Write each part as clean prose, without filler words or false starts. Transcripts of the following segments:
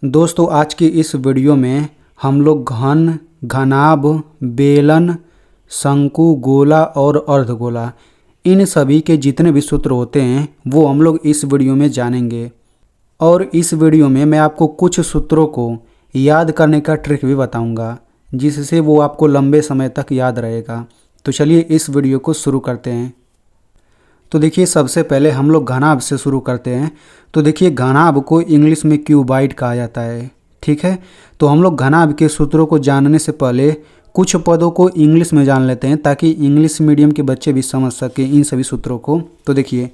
दोस्तों आज की इस वीडियो में हम लोग घन, घनाभ, बेलन, शंकु, गोला और अर्धगोला इन सभी के जितने भी सूत्र होते हैं वो हम लोग इस वीडियो में जानेंगे। और इस वीडियो में मैं आपको कुछ सूत्रों को याद करने का ट्रिक भी बताऊंगा जिससे वो आपको लंबे समय तक याद रहेगा। तो चलिए इस वीडियो को शुरू करते हैं। तो देखिए सबसे पहले हम लोग घनाभ से शुरू करते हैं। तो देखिए घनाभ को इंग्लिश में क्यूबाइड कहा जाता है, ठीक है। तो हम लोग घनाभ के सूत्रों को जानने से पहले कुछ पदों को इंग्लिश में जान लेते हैं ताकि इंग्लिश मीडियम के बच्चे भी समझ सकें इन सभी सूत्रों को। तो देखिए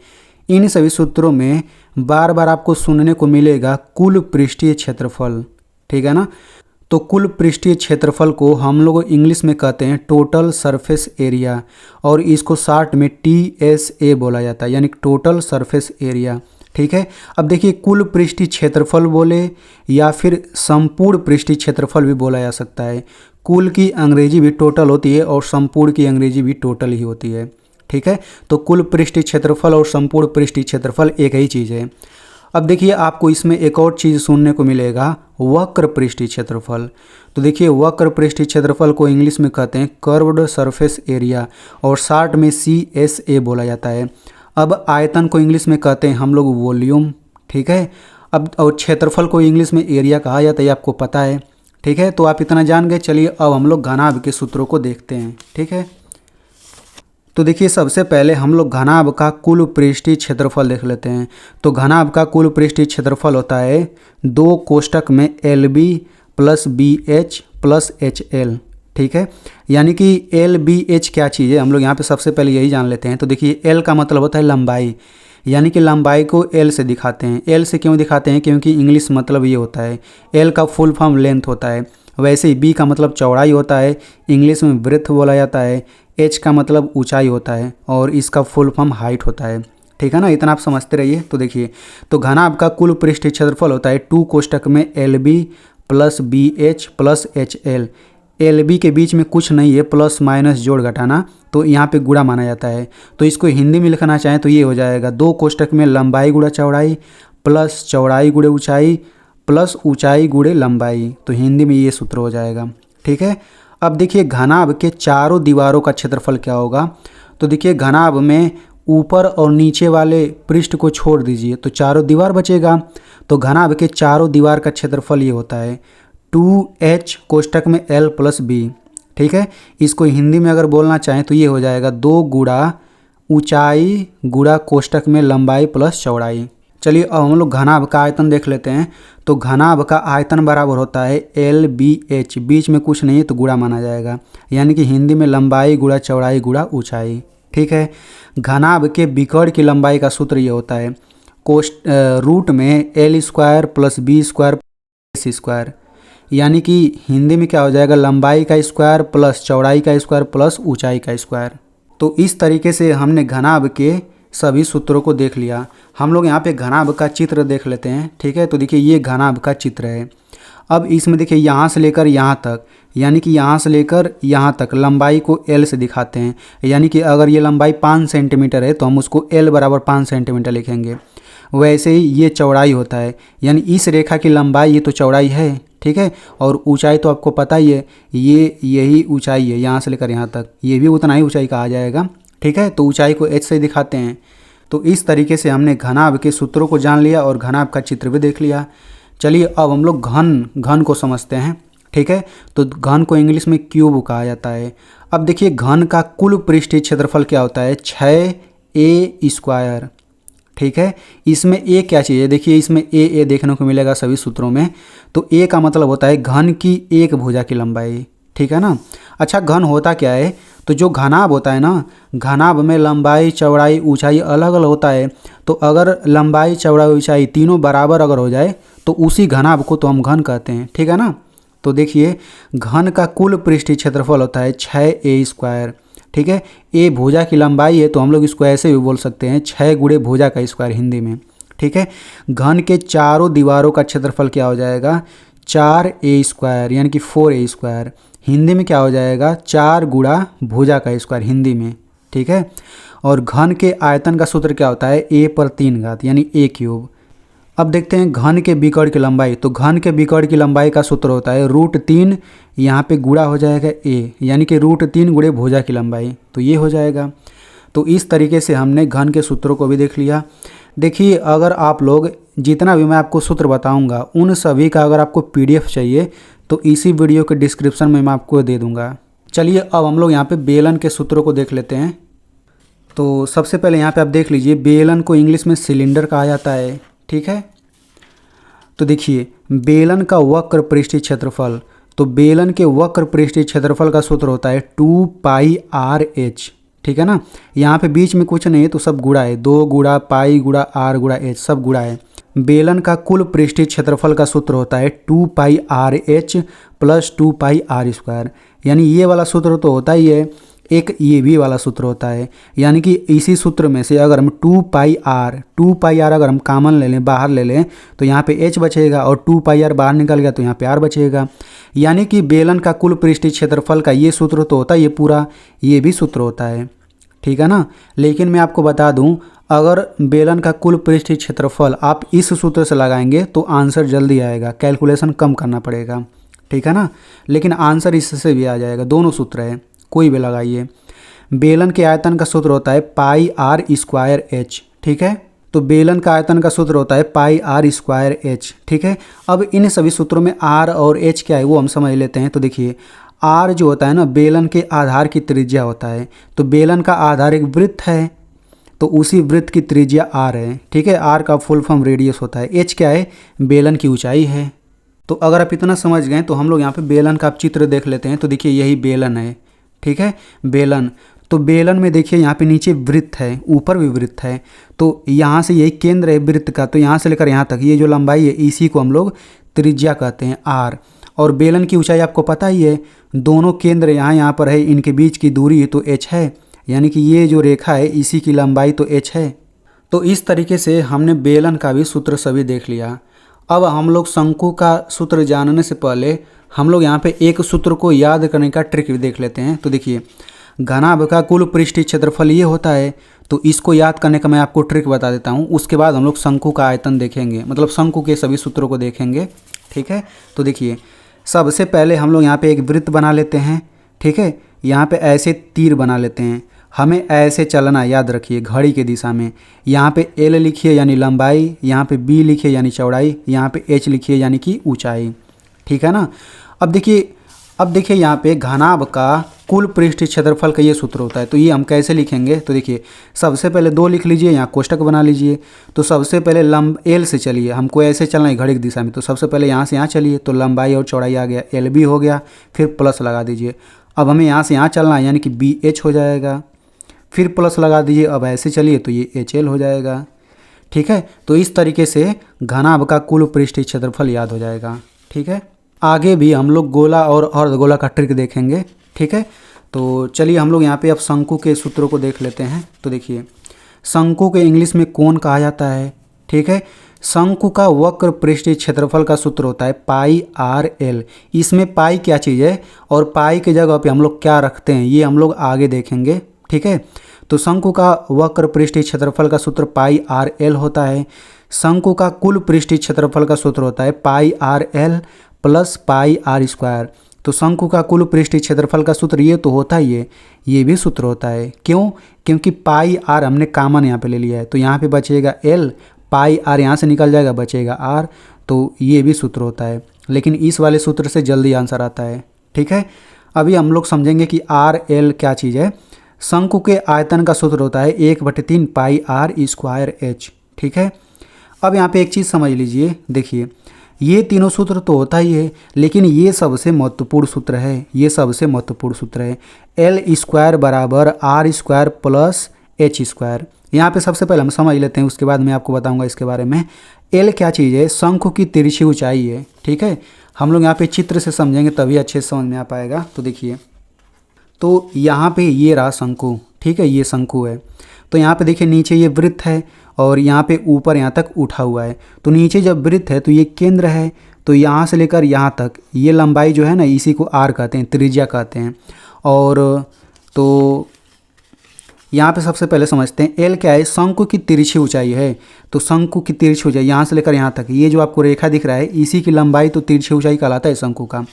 इन सभी सूत्रों में बार बार आपको सुनने को मिलेगा कुल पृष्ठीय क्षेत्रफल, ठीक है ना। तो कुल पृष्ठीय क्षेत्रफल को हम लोग इंग्लिश में कहते हैं टोटल सरफेस एरिया और इसको शॉर्ट में TSA बोला जाता है, यानी टोटल सरफेस एरिया, ठीक है। अब देखिए कुल पृष्ठीय क्षेत्रफल बोले या फिर संपूर्ण पृष्ठीय क्षेत्रफल भी बोला जा सकता है। कुल की अंग्रेजी भी टोटल होती है और संपूर्ण की अंग्रेजी भी टोटल ही होती है, ठीक है। तो कुल पृष्ठीय क्षेत्रफल और संपूर्ण पृष्ठीय क्षेत्रफल एक ही चीज़ है। अब देखिए आपको इसमें एक और चीज़ सुनने को मिलेगा वक्र पृष्ठीय क्षेत्रफल। तो देखिए वक्र पृष्ठीय क्षेत्रफल को इंग्लिश में कहते हैं कर्व्ड सरफेस एरिया और शॉर्ट में CSA बोला जाता है। अब आयतन को इंग्लिश में कहते हैं हम लोग वॉल्यूम, ठीक है। अब और क्षेत्रफल को इंग्लिश में एरिया कहा जाता है, आपको पता है, ठीक है। तो आप इतना जान गए। चलिए अब हम लोग घनाभ के सूत्रों को देखते हैं, ठीक है। तो देखिए सबसे पहले हम लोग घनाभ का कुल पृष्ठीय क्षेत्रफल देख लेते हैं। तो घनाभ का कुल पृष्ठीय क्षेत्रफल होता है 2 कोष्ठक में LB + BH + HL, ठीक है। यानी कि LBH क्या चीज़ है हम लोग यहाँ पे सबसे पहले यही जान लेते हैं। तो देखिए L का मतलब होता है लंबाई, यानी कि लंबाई को L से दिखाते हैं। L से क्यों दिखाते हैं? क्योंकि इंग्लिश मतलब ये होता है। L का फुल फॉर्म लेंथ होता है। वैसे ही B का मतलब चौड़ाई होता है, इंग्लिश में ब्रेथ बोला जाता है। H का मतलब ऊंचाई होता है और इसका फुल फॉर्म हाइट होता है, ठीक है ना। इतना आप समझते रहिए। तो देखिए तो घनाभ का कुल पृष्ठीय क्षेत्रफल होता है 2 कोष्ठक में LB + BH + HL। LB के बीच में कुछ नहीं है, प्लस माइनस जोड़ घटाना, तो यहाँ पे गुणा माना जाता है। तो इसको हिंदी में लिखना चाहें तो ये हो जाएगा 2 कोष्ठक में लंबाई गुणा चौड़ाई प्लस चौड़ाई गुणे ऊंचाई प्लस ऊंचाई गुणे लंबाई। तो हिंदी में ये सूत्र हो जाएगा, ठीक है। अब देखिए घनाभ के चारों दीवारों का क्षेत्रफल क्या होगा। तो देखिए घनाभ में ऊपर और नीचे वाले पृष्ठ को छोड़ दीजिए तो चारों दीवार बचेगा। तो घनाभ के चारों दीवार का क्षेत्रफल ये होता है 2H कोष्ठक में L + B, ठीक है। इसको हिंदी में अगर बोलना चाहें तो ये हो जाएगा 2 गुणा ऊंचाई गुणा कोष्ठक में लंबाई प्लस चौड़ाई। चलिए अब हम लोग घनाभ का आयतन देख लेते हैं। तो घनाभ का आयतन बराबर होता है LBH, बीच में कुछ नहीं है तो गुणा माना जाएगा, यानी कि हिंदी में लंबाई गुणा चौड़ाई गुणा ऊंचाई, ठीक है। घनाभ के विकर्ण की लंबाई का सूत्र ये होता है रूट में L² + B² + C², यानी कि हिंदी में क्या हो जाएगा लंबाई का स्क्वायर प्लस चौड़ाई का स्क्वायर प्लस ऊंचाई का स्क्वायर। तो इस तरीके से हमने घनाभ के सभी सूत्रों को देख लिया। हम लोग यहाँ पे घनाभ का चित्र देख लेते हैं, ठीक है। तो देखिए ये घनाभ का चित्र है। अब इसमें देखिए यहाँ से लेकर यहाँ तक, यानी कि यहाँ से लेकर यहाँ तक लंबाई को L से दिखाते हैं। यानी कि अगर ये लंबाई 5 सेंटीमीटर है तो हम उसको L = 5 सेंटीमीटर लिखेंगे। वैसे ही ये चौड़ाई होता है, यानी इस रेखा की लंबाई ये तो चौड़ाई है, ठीक है। और ऊंचाई तो आपको पता ही है, ये यही ऊंचाई है यहाँ से लेकर यहाँ तक, ये भी उतना ही ऊंचाई कहा जाएगा, ठीक है। तो ऊंचाई को H से दिखाते हैं। तो इस तरीके से हमने घनाभ के सूत्रों को जान लिया और घनाभ का चित्र भी देख लिया। चलिए अब हम लोग घन को समझते हैं, ठीक है। तो घन को इंग्लिश में क्यूब कहा जाता है। अब देखिए घन का कुल पृष्ठीय क्षेत्रफल क्या होता है 6A², ठीक है। इसमें A क्या चीज़ है? देखिए इसमें A देखने को मिलेगा सभी सूत्रों में। तो A का मतलब होता है घन की एक भुजा की लंबाई, ठीक है ना। अच्छा घन होता क्या है? तो जो घनाभ होता है ना, घनाभ में लंबाई चौड़ाई ऊंचाई अलग अलग होता है। तो अगर लंबाई चौड़ाई ऊंचाई तीनों बराबर अगर हो जाए तो उसी घनाभ को तो हम घन कहते हैं, ठीक है ना। तो देखिए घन का कुल पृष्ठीय क्षेत्रफल होता है 6A², ठीक है। ए भुजा की लंबाई है तो हम लोग इसको ऐसे भी बोल सकते हैं 6 गुणे भुजा का स्क्वायर हिंदी में, ठीक है। घन के चारों दीवारों का क्षेत्रफल क्या हो जाएगा 4A², यानी कि 4A²। हिंदी में क्या हो जाएगा 4 गुणा भुजा का स्क्वायर हिंदी में, ठीक है। और घन के आयतन का सूत्र क्या होता है A/3, यानी A³। अब देखते हैं घन के विकर्ण की लंबाई। तो घन के विकर्ण की लंबाई का सूत्र होता है √3, यहाँ पे गुणा हो जाएगा a, यानी कि √3 गुणे भुजा की लंबाई, तो ये हो जाएगा। तो इस तरीके से हमने घन के सूत्रों को भी देख लिया। देखिए, अगर आप लोग जितना भी मैं आपको सूत्र बताऊंगा उन सभी का अगर आपको PDF चाहिए तो इसी वीडियो के डिस्क्रिप्शन में मैं आपको दे दूंगा। चलिए अब हम लोग यहाँ पे बेलन के सूत्रों को देख लेते हैं। तो सबसे पहले यहाँ पे आप देख लीजिए, बेलन को इंग्लिश में सिलेंडर कहा जाता है, ठीक है। तो देखिए, बेलन का वक्र पृष्ठीय क्षेत्रफल, तो बेलन के वक्र पृष्ठीय क्षेत्रफल का सूत्र होता है 2πr/h, ठीक है ना। यहाँ पे बीच में कुछ नहीं है तो सब गुणा है, 2 गुणा पाई गुणा r गुणा h, सब गुणा है। बेलन का कुल पृष्ठीय क्षेत्रफल का सूत्र होता है 2πr/h + 2πr², यानी ये वाला सूत्र तो होता ही है, एक ये भी वाला सूत्र होता है। यानी कि इसी सूत्र में से अगर हम 2πr अगर हम कॉमन ले लें, बाहर ले लें, तो यहाँ पे h बचेगा और 2πr बाहर निकल गया तो यहाँ पे r बचेगा। यानी कि बेलन का कुल पृष्ठीय क्षेत्रफल का ये सूत्र तो होता है, ये पूरा ये भी सूत्र होता है, ठीक है ना। लेकिन मैं आपको बता दूं, अगर बेलन का कुल पृष्ठीय क्षेत्रफल आप इस सूत्र से लगाएंगे तो आंसर जल्दी आएगा, कैलकुलेशन कम करना पड़ेगा, ठीक है ना। लेकिन आंसर इससे भी आ जाएगा, दोनों सूत्र है, कोई भी लगाइए। बेलन के आयतन का सूत्र होता है πr²h, ठीक है। तो बेलन का आयतन का सूत्र होता है πr²h, ठीक है। अब इन सभी सूत्रों में r और h क्या है वो हम समझ लेते हैं। तो देखिए, r जो होता है ना, बेलन के आधार की त्रिज्या होता है। तो बेलन का आधार एक वृत्त है, तो उसी वृत्त की त्रिज्या r है, ठीक है। r का फुल फॉर्म रेडियस होता है। h क्या है, बेलन की ऊंचाई है। तो अगर आप इतना समझ गए तो हम लोग यहाँ पे बेलन का आप चित्र देख लेते हैं। तो देखिए, यही बेलन है, ठीक है, बेलन। तो बेलन में देखिए यहाँ पे नीचे वृत्त है, ऊपर भी वृत्त है। तो यहाँ से यही केंद्र है वृत्त का, तो यहाँ से लेकर यहाँ तक ये जो लंबाई है इसी को हम लोग त्रिज्या कहते हैं, r। और बेलन की ऊंचाई आपको पता ही है, दोनों केंद्र यहाँ पर है, इनके बीच की दूरी तो h है, यानी कि ये जो रेखा है इसी की लंबाई तो h है। तो इस तरीके से हमने बेलन का भी सूत्र सभी देख लिया। अब हम लोग शंकु का सूत्र जानने से पहले हम लोग यहाँ पे एक सूत्र को याद करने का ट्रिक देख लेते हैं। तो देखिए, घनाभ का कुल पृष्ठीय क्षेत्रफल ये होता है, तो इसको याद करने का मैं आपको ट्रिक बता देता हूँ। उसके बाद हम लोग शंकु का आयतन देखेंगे, मतलब शंकु के सभी सूत्रों को देखेंगे, ठीक है। तो देखिए, सबसे पहले हम लोग यहाँ पे एक वृत्त बना लेते हैं, ठीक है। यहाँ पे ऐसे तीर बना लेते हैं, हमें ऐसे चलना, याद रखिए, घड़ी की दिशा में। यहाँ पे L लिखिए यानी लंबाई, यहाँ पे B लिखिए यानी चौड़ाई, यहाँ पे H लिखिए यानी कि ऊंचाई, ठीक है ना। अब देखिए यहाँ पे घनाभ का कुल पृष्ठीय क्षेत्रफल का ये सूत्र होता है। तो ये हम कैसे लिखेंगे, तो देखिए, सबसे पहले 2 लिख लीजिए, यहाँ कोष्टक बना लीजिए। तो सबसे पहले L से चलिए, हमको ऐसे चलना है घड़ी की दिशा में। तो सबसे पहले यहाँ से यहाँ चलिए, तो लंबाई और चौड़ाई आ गया, LB हो गया, फिर प्लस लगा दीजिए। अब हमें यहाँ से यहाँ चलना है, यानी कि BH हो जाएगा, फिर प्लस लगा दीजिए। अब ऐसे चलिए तो ये HL हो जाएगा, ठीक है। तो इस तरीके से घनाभ का कुल पृष्ठीय क्षेत्रफल याद हो जाएगा, ठीक है। आगे भी हम लोग गोला और अर्धगोला का ट्रिक देखेंगे, ठीक है। तो चलिए हम लोग यहाँ पे अब शंकु के सूत्रों को देख लेते हैं। तो देखिए, शंकु के इंग्लिश में कोण कहा जाता है, ठीक है। शंकु का वक्र पृष्ठीय क्षेत्रफल का सूत्र होता है πr/l। इसमें पाई क्या चीज़ है और पाई की जगह पे हम लोग क्या रखते हैं ये हम लोग आगे देखेंगे, ठीक है। तो शंकु का वक्र पृष्ठीय क्षेत्रफल का सूत्र πr/l होता है। शंकु का कुल पृष्ठीय क्षेत्रफल का सूत्र होता है πr/l + πr²। तो शंकु का कुल पृष्ठीय क्षेत्रफल का सूत्र ये तो होता ही है, ये भी सूत्र होता है। क्यों, क्योंकि πr हमने कॉमन यहाँ पे ले लिया है, तो यहाँ पे बचेगा l, πr यहाँ से निकल जाएगा, बचेगा r। तो ये भी सूत्र होता है, लेकिन इस वाले सूत्र से जल्दी आंसर आता है, ठीक है। अभी हम लोग समझेंगे कि r/l क्या चीज़ है। शंकु के आयतन का सूत्र होता है 1/3 πr²h, ठीक है। अब यहाँ पे एक चीज़ समझ लीजिए, देखिए, ये तीनों सूत्र तो होता ही है, लेकिन ये सबसे महत्वपूर्ण सूत्र है, ये सबसे महत्वपूर्ण सूत्र है। L² = r² + h²। यहाँ पे सबसे पहले हम समझ लेते हैं, उसके बाद मैं आपको बताऊंगा इसके बारे में। L क्या चीज़ है, शंकु की तिरछी ऊंचाई है, ठीक है। हम लोग यहाँ पे चित्र से समझेंगे तभी अच्छे से समझ में आ पाएगा। तो देखिए, तो यहाँ पे ये रहा शंकु, ठीक है, ये शंकु है। तो यहाँ पे देखिए, नीचे ये वृत्त है और यहाँ पे ऊपर यहाँ तक उठा हुआ है। तो नीचे जब वृत्त है तो ये केंद्र है, तो यहाँ से लेकर यहाँ तक ये लंबाई जो है ना, इसी को r कहते हैं, त्रिज्या कहते हैं। और तो यहाँ पे सबसे पहले समझते हैं एल क्या है, शंकु की तिरछी ऊंचाई है। तो शंकु की तिरछी ऊंचाई यहाँ से लेकर यहाँ तक, ये जो आपको रेखा दिख रहा है इसी की लंबाई तो तिरछी ऊंचाई कहलाता है शंकु का।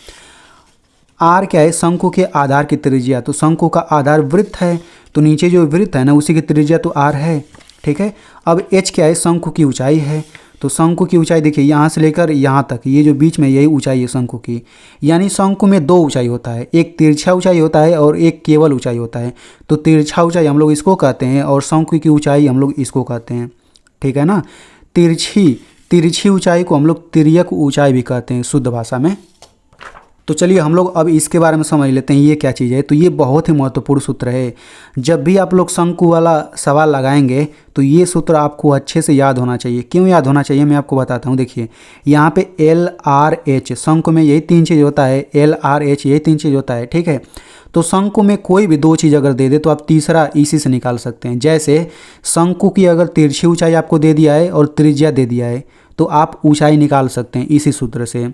आर क्या है, शंकु के आधार की त्रिज्या। तो शंकु का आधार वृत्त है, तो नीचे जो वृत्त है ना उसी की त्रिज्या तो आर है। ठीक है। अब एच क्या है, शंकु की ऊंचाई है। तो शंकु की ऊंचाई देखिए यहाँ से लेकर यहाँ तक, ये जो बीच में यही ऊंचाई है शंकु की। यानी शंकु में दो ऊंचाई होता है, एक तिरछा ऊंचाई होता है और एक केवल ऊंचाई होता है। तो तिरछा ऊंचाई हम लोग इसको कहते हैं और शंकु की ऊंचाई हम लोग इसको कहते हैं। ठीक है ना। तिरछी ऊंचाई को हम लोग तिर्यक ऊंचाई भी कहते हैं शुद्ध भाषा में। तो चलिए हम लोग अब इसके बारे में समझ लेते हैं ये क्या चीज़ है। तो ये बहुत ही महत्वपूर्ण सूत्र है। जब भी आप लोग शंकु वाला सवाल लगाएंगे तो ये सूत्र आपको अच्छे से याद होना चाहिए। क्यों याद होना चाहिए मैं आपको बताता हूँ। देखिए यहाँ पे एल आर एच, शंकु में यही तीन चीज़ होता है, एल आर एच यही तीन चीज़ होता है। ठीक है। तो शंकु में कोई भी दो चीज़ अगर दे दे तो आप तीसरा इसी से निकाल सकते हैं। जैसे शंकु की अगर तिरछी ऊंचाई आपको दे दिया है और त्रिज्या दे दिया है तो आप ऊंचाई निकाल सकते हैं इसी सूत्र से।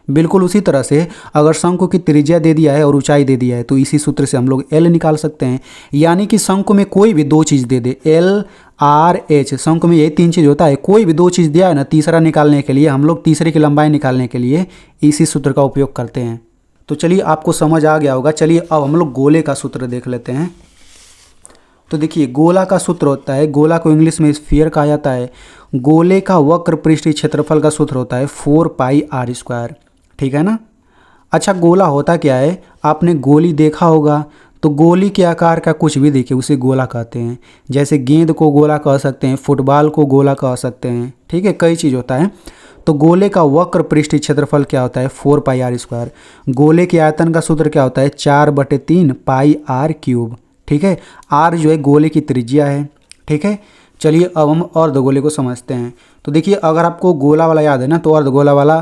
बिल्कुल उसी तरह से अगर शंकु की त्रिज्या दे दिया है और ऊंचाई दे दिया है तो इसी सूत्र से हम लोग एल निकाल सकते हैं। यानी कि शंकु में कोई भी दो चीज़ दे दे, एल आर एच, शंकु में यही तीन चीज़ होता है, कोई भी दो चीज़ दिया है ना, तीसरा निकालने के लिए हम लोग तीसरे की लंबाई निकालने के लिए इसी सूत्र का उपयोग करते हैं। तो चलिए आपको समझ आ गया होगा। चलिए अब हम लोग गोले का सूत्र देख लेते हैं। तो देखिए गोला का सूत्र होता है, गोला को इंग्लिश में स्फीयर कहा जाता है। गोले का वक्र पृष्ठीय क्षेत्रफल का सूत्र होता है 4 पाई आर स्क्वायर। ठीक है ना। अच्छा गोला होता क्या है, आपने गोली देखा होगा। तो गोली के आकार का कुछ भी देखिए उसे गोला कहते हैं। जैसे गेंद को गोला कह सकते हैं, फुटबॉल को गोला कह सकते हैं। ठीक है, कई चीज़ होता है। तो गोले का वक्र पृष्ठीय क्षेत्रफल क्या होता है 4 पाई आर स्क्वायर। गोले के आयतन का सूत्र क्या होता है 4/3 पाई आर क्यूब। ठीक है। आर जो है गोले की त्रिज्या है। ठीक है। चलिए अब हम अर्धगोले को समझते हैं। तो देखिए अगर आपको गोला वाला याद है ना तो अर्धगोला वाला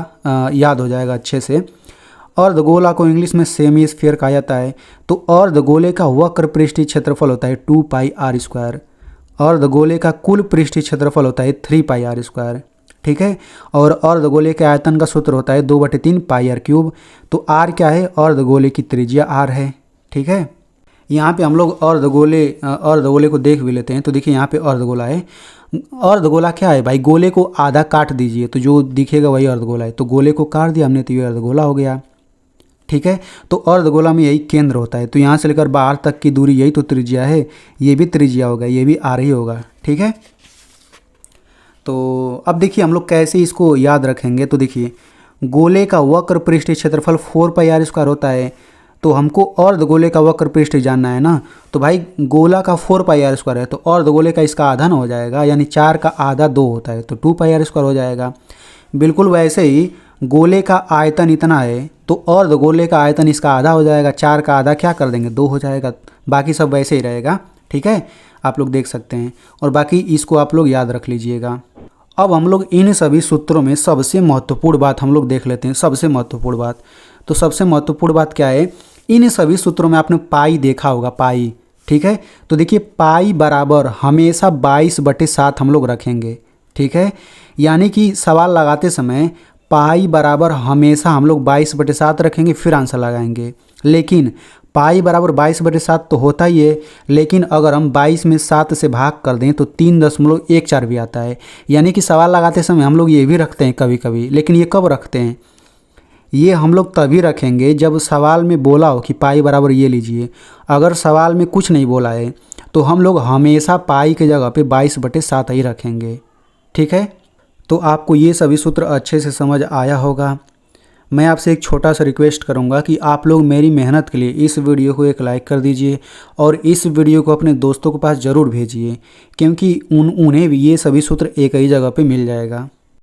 याद हो जाएगा अच्छे से। अर्धगोला को इंग्लिश में सेमी स्फीयर कहा जाता है। तो अर्धगोले का वक्र पृष्ठीय क्षेत्रफल होता है 2 पाई आर स्क्वायर। अर्धगोले का कुल पृष्ठीय क्षेत्रफल होता है 3 पाई आर स्क्वायर। ठीक है। और अर्धगोले के आयतन का सूत्र होता है 2/3 पाई आर क्यूब। तो आर क्या है, अर्धगोले की त्रिज्या आर है। ठीक है। यहाँ पे हम लोग अर्धगोले को देख भी लेते हैं। तो देखिए यहाँ पे अर्धगोला है। अर्धगोला क्या है भाई, गोले को आधा काट दीजिए तो जो दिखेगा वही अर्धगोला है। तो गोले को काट दिया हमने तो ये अर्धगोला हो गया। ठीक है। तो अर्धगोला में यही केंद्र होता है। तो यहाँ से लेकर बाहर तक की दूरी यही तो त्रिज्या है, ये भी त्रिज्या होगा, ये भी आर ही होगा। ठीक है। तो अब देखिए हम लोग कैसे इसको याद रखेंगे। तो देखिए गोले का वक्र पृष्ठीय क्षेत्रफल 4 पाई आर स्क्वायर होता है। तो हमको अर्धगोले का वक्र पृष्ठ जानना है ना। तो भाई गोला का 4 पाई आर स्क्वायर है तो अर्धगोले का इसका आधा ना हो जाएगा, यानी 4 का आधा 2 होता है तो 2 पाई आर स्क्वायर हो जाएगा। बिल्कुल वैसे ही गोले का आयतन इतना है तो अर्धगोले का आयतन इसका आधा हो जाएगा। 4 का आधा क्या कर देंगे 2 हो जाएगा, बाकी सब वैसे ही रहेगा। ठीक है, आप लोग देख सकते हैं। और बाकी इसको आप लोग याद रख लीजिएगा। अब हम लोग इन सभी सूत्रों में सबसे महत्वपूर्ण बात हम लोग देख लेते हैं। सबसे महत्वपूर्ण बात, तो सबसे महत्वपूर्ण बात क्या है, इन सभी सूत्रों में आपने पाई देखा होगा, पाई। ठीक है। तो देखिए पाई बराबर हमेशा 22/7 हम लोग रखेंगे। ठीक है। यानी कि सवाल लगाते समय पाई बराबर हमेशा हम लोग 22/7 रखेंगे फिर आंसर लगाएंगे। लेकिन पाई बराबर 22/7 तो होता ही है, लेकिन अगर हम 22 में 7 से भाग कर दें तो 3.14 भी आता है। यानी कि सवाल लगाते समय हम लोग ये भी रखते हैं कभी कभी, लेकिन ये कब रखते हैं, ये हम लोग तभी रखेंगे जब सवाल में बोला हो कि पाई बराबर ये लीजिए। अगर सवाल में कुछ नहीं बोला है तो हम लोग हमेशा पाई के जगह पे 22/7 ही रखेंगे। ठीक है। तो आपको ये सभी सूत्र अच्छे से समझ आया होगा। मैं आपसे एक छोटा सा रिक्वेस्ट करूंगा कि आप लोग मेरी मेहनत के लिए इस वीडियो को एक लाइक कर दीजिए और इस वीडियो को अपने दोस्तों के पास ज़रूर भेजिए, क्योंकि उन्हें भी ये सभी सूत्र एक ही जगह पे मिल जाएगा।